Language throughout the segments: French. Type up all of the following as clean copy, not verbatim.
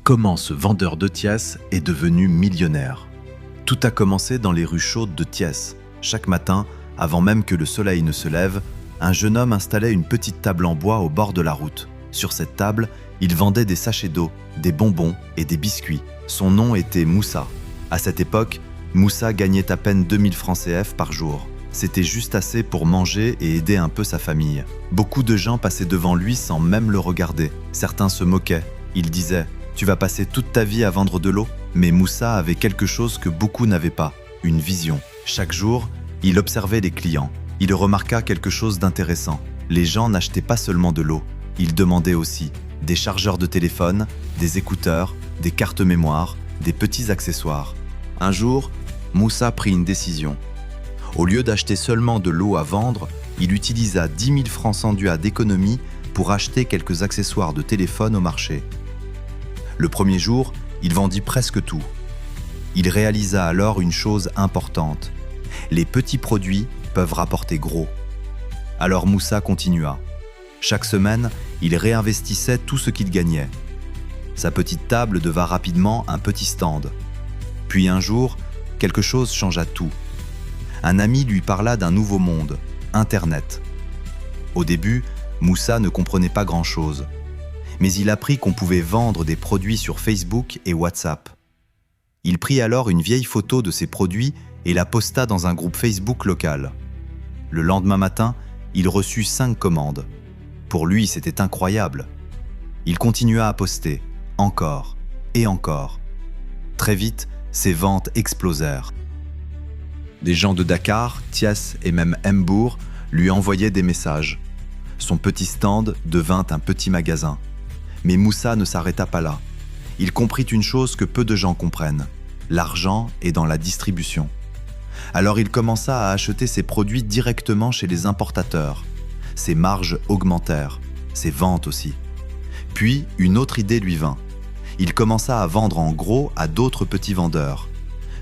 comment ce vendeur de Thiès est devenu millionnaire. Tout a commencé dans les rues chaudes de Thiès. Chaque matin, avant même que le soleil ne se lève, un jeune homme installait une petite table en bois au bord de la route. Sur cette table, il vendait des sachets d'eau, des bonbons et des biscuits. Son nom était Moussa. À cette époque, Moussa gagnait à peine 2000 francs CF par jour. C'était juste assez pour manger et aider un peu sa famille. Beaucoup de gens passaient devant lui sans même le regarder. Certains se moquaient. Ils disaient « Tu vas passer toute ta vie à vendre de l'eau ?» Mais Moussa avait quelque chose que beaucoup n'avaient pas, une vision. Chaque jour, il observait les clients. Il remarqua quelque chose d'intéressant. Les gens n'achetaient pas seulement de l'eau, ils demandaient aussi des chargeurs de téléphone, des écouteurs, des cartes mémoire, des petits accessoires. Un jour, Moussa prit une décision. Au lieu d'acheter seulement de l'eau à vendre, il utilisa 10 000 francs CFA d'économie pour acheter quelques accessoires de téléphone au marché. Le premier jour, il vendit presque tout. Il réalisa alors une chose importante. Les petits produits peuvent rapporter gros. Alors Moussa continua. Chaque semaine, il réinvestissait tout ce qu'il gagnait. Sa petite table devint rapidement un petit stand. Puis un jour, quelque chose changea tout. Un ami lui parla d'un nouveau monde, Internet. Au début, Moussa ne comprenait pas grand-chose. Mais il apprit qu'on pouvait vendre des produits sur Facebook et WhatsApp. Il prit alors une vieille photo de ses produits et la posta dans un groupe Facebook local. Le lendemain matin, il reçut 5 commandes. Pour lui, c'était incroyable. Il continua à poster, encore et encore. Très vite, ses ventes explosèrent. Des gens de Dakar, Thiès et même Mbour lui envoyaient des messages. Son petit stand devint un petit magasin. Mais Moussa ne s'arrêta pas là. Il comprit une chose que peu de gens comprennent. L'argent est dans la distribution. Alors il commença à acheter ses produits directement chez les importateurs. Ses marges augmentèrent, ses ventes aussi. Puis une autre idée lui vint. Il commença à vendre en gros à d'autres petits vendeurs.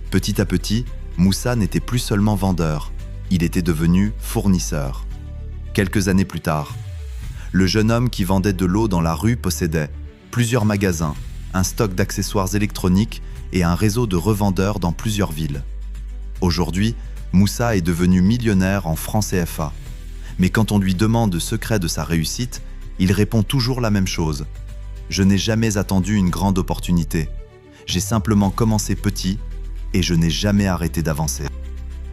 Petit à petit, Moussa n'était plus seulement vendeur, il était devenu fournisseur. Quelques années plus tard, le jeune homme qui vendait de l'eau dans la rue possédait plusieurs magasins, un stock d'accessoires électroniques et un réseau de revendeurs dans plusieurs villes. Aujourd'hui, Moussa est devenu millionnaire en francs CFA. Mais quand on lui demande le secret de sa réussite, il répond toujours la même chose. « Je n'ai jamais attendu une grande opportunité. J'ai simplement commencé petit et je n'ai jamais arrêté d'avancer. »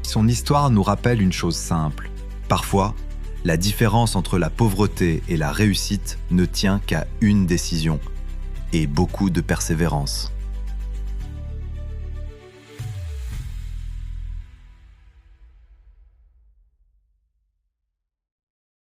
Son histoire nous rappelle une chose simple. Parfois, la différence entre la pauvreté et la réussite ne tient qu'à une décision et beaucoup de persévérance.